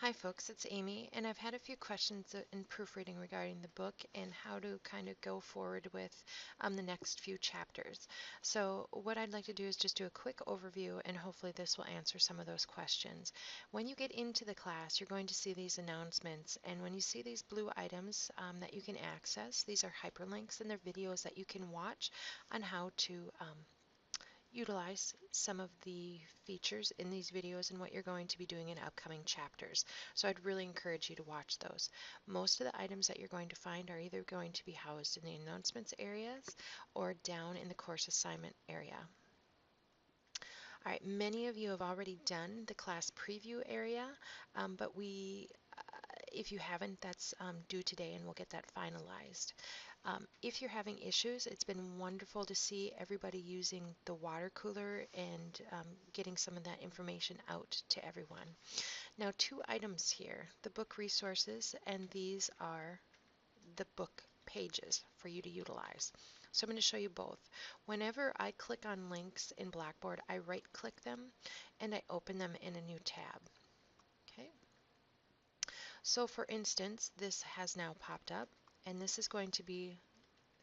Hi folks, it's Amy, and I've had a few questions in proofreading regarding the book and how to kind of go forward with the next few chapters. So what I'd like to do is just do a quick overview, and hopefully this will answer some of those questions. When you get into the class, you're going to see these announcements, and when you see these blue items that you can access, these are hyperlinks, and they're videos that you can watch on how to utilize some of the features in these videos and what you're going to be doing in upcoming chapters. So I'd really encourage you to watch those. Most of the items that you're going to find are either going to be housed in the announcements areas or down in the course assignment area. All right, many of you have already done the class preview area, but if you haven't, that's due today and we'll get that finalized. If you're having issues, it's been wonderful to see everybody using the water cooler and getting some of that information out to everyone. Now, two items here, the book resources, and these are the book pages for you to utilize. So I'm going to show you both. Whenever I click on links in Blackboard, I right-click them and I open them in a new tab. Okay. So for instance, this has now popped up, and this is going to be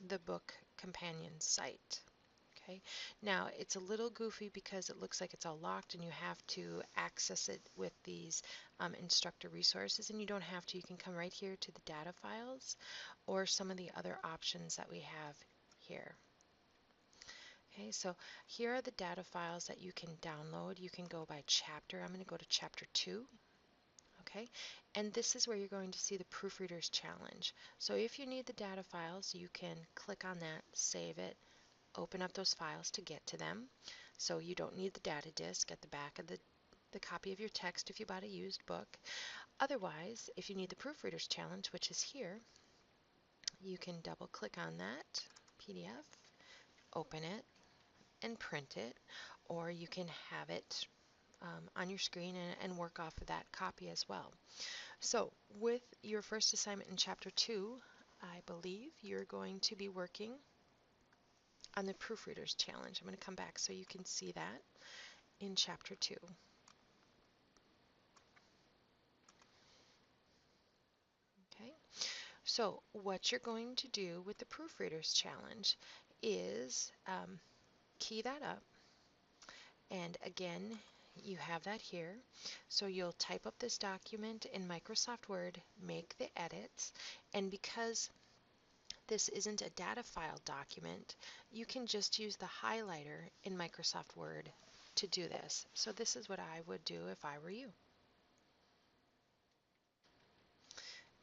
the book companion site. Okay, now it's a little goofy because it looks like it's all locked and you have to access it with these instructor resources, and you don't have to. You can come right here to the data files or some of the other options that we have here. Okay, so here are the data files that you can download. You can go by chapter. I'm going to go to chapter 2. Okay, and this is where you're going to see the Proofreaders Challenge. So if you need the data files, you can click on that, save it, open up those files to get to them. So you don't need the data disk at the back of the copy of your text if you bought a used book. Otherwise, if you need the Proofreaders Challenge, which is here, you can double click on that PDF, open it, and print it, or you can have it on your screen and work off of that copy as well. So with your first assignment in Chapter 2, I believe you're going to be working on the Proofreaders Challenge. I'm going to come back so you can see that in Chapter 2. Okay, so what you're going to do with the Proofreaders Challenge is key that up, and again, you have that here. So you'll type up this document in Microsoft Word, make the edits, and because this isn't a data file document, you can just use the highlighter in Microsoft Word to do this. So this is what I would do if I were you,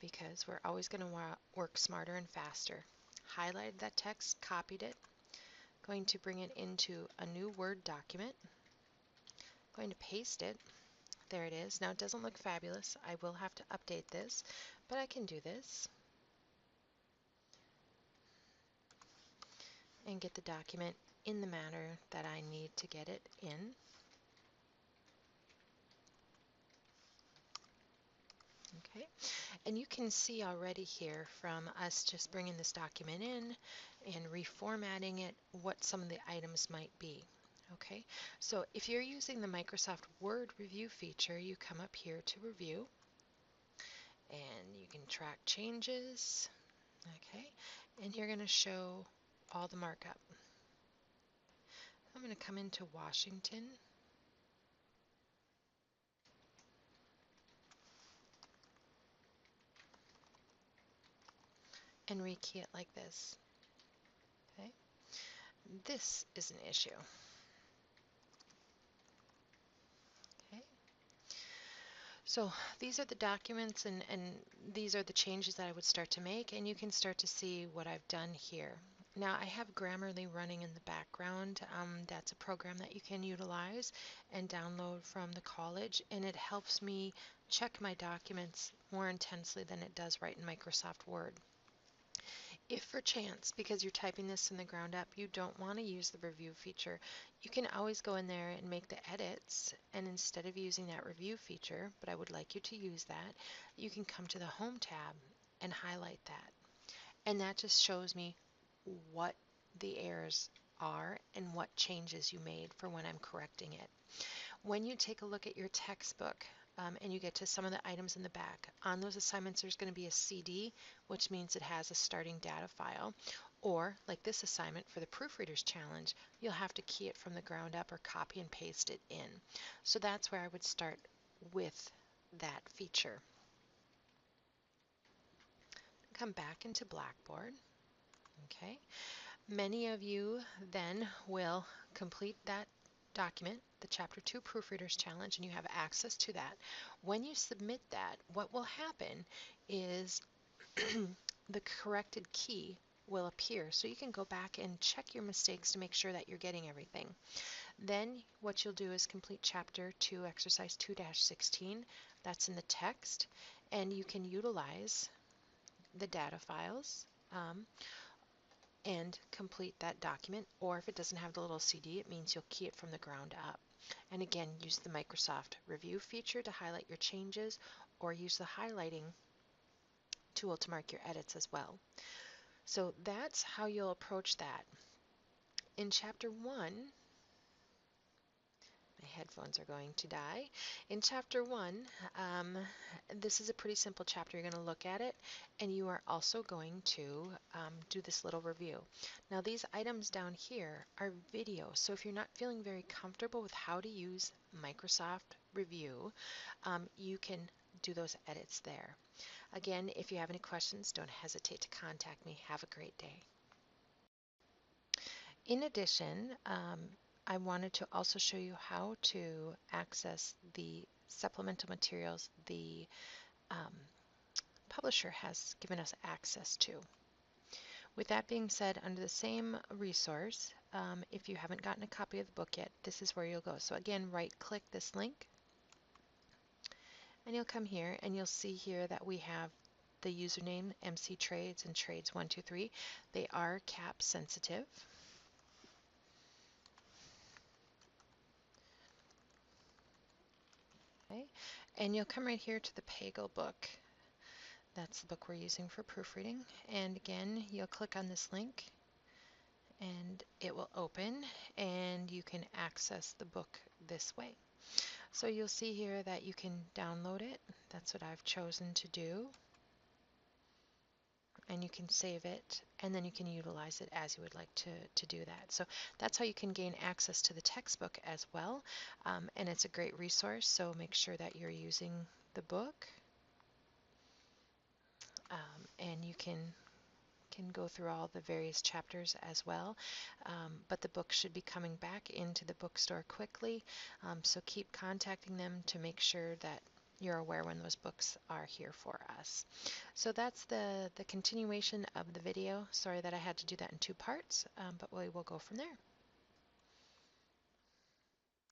because we're always going to work smarter and faster. Highlighted that text, copied it, going to bring it into a new Word document, going to paste it. There it is. Now it doesn't look fabulous. I will have to update this, but I can do this and get the document in the manner that I need to get it in. Okay, and you can see already here from us just bringing this document in and reformatting it what some of the items might be. Okay, so if you're using the Microsoft Word review feature, you come up here to review and you can track changes. Okay, and you're going to show all the markup. I'm going to come into Washington and rekey it like this. Okay, this is an issue. Okay, so these are the documents and these are the changes that I would start to make, and you can start to see what I've done here. Now I have Grammarly running in the background. That's a program that you can utilize and download from the college, and it helps me check my documents more intensely than it does right in Microsoft Word. If for chance, because you're typing this in the ground up, you don't want to use the review feature, you can always go in there and make the edits, and instead of using that review feature, but I would like you to use that, you can come to the Home tab and highlight that. And that just shows me what the errors are and what changes you made for when I'm correcting it. When you take a look at your textbook, and you get to some of the items in the back. On those assignments, there's going to be a CD, which means it has a starting data file. Or, like this assignment for the Proofreaders Challenge, you'll have to key it from the ground up or copy and paste it in. So that's where I would start with that feature. Come back into Blackboard. Okay. Many of you then will complete that document, the Chapter 2 Proofreaders Challenge, and you have access to that. When you submit that, what will happen is the corrected key will appear, so you can go back and check your mistakes to make sure that you're getting everything. Then what you'll do is complete Chapter 2, Exercise 2-16. That's in the text, and you can utilize the data files and complete that document, or if it doesn't have the little CD, it means you'll key it from the ground up. And again, use the Microsoft Review feature to highlight your changes, or use the highlighting tool to mark your edits as well. So that's how you'll approach that. In Chapter 1, my headphones are going to die. In Chapter 1, this is a pretty simple chapter. You're going to look at it, and you are also going to do this little review. Now, these items down here are video, so if you're not feeling very comfortable with how to use Microsoft Review, you can do those edits there. Again, if you have any questions, don't hesitate to contact me. Have a great day. In addition, I wanted to also show you how to access the supplemental materials the publisher has given us access to. With that being said, under the same resource, if you haven't gotten a copy of the book yet, this is where you'll go. So again, right-click this link, and you'll come here, and you'll see here that we have the username MC Trades and Trades 123. They are cap sensitive. Okay. And you'll come right here to the Pagel book. That's the book we're using for proofreading. And again, you'll click on this link and it will open and you can access the book this way. So you'll see here that you can download it. That's what I've chosen to do. And you can save it, and then you can utilize it as you would like to do that. So that's how you can gain access to the textbook as well, and it's a great resource, so make sure that you're using the book, and you can go through all the various chapters as well, but the book should be coming back into the bookstore quickly, so keep contacting them to make sure that you're aware when those books are here for us. So that's the continuation of the video. Sorry that I had to do that in two parts, but we will go from there.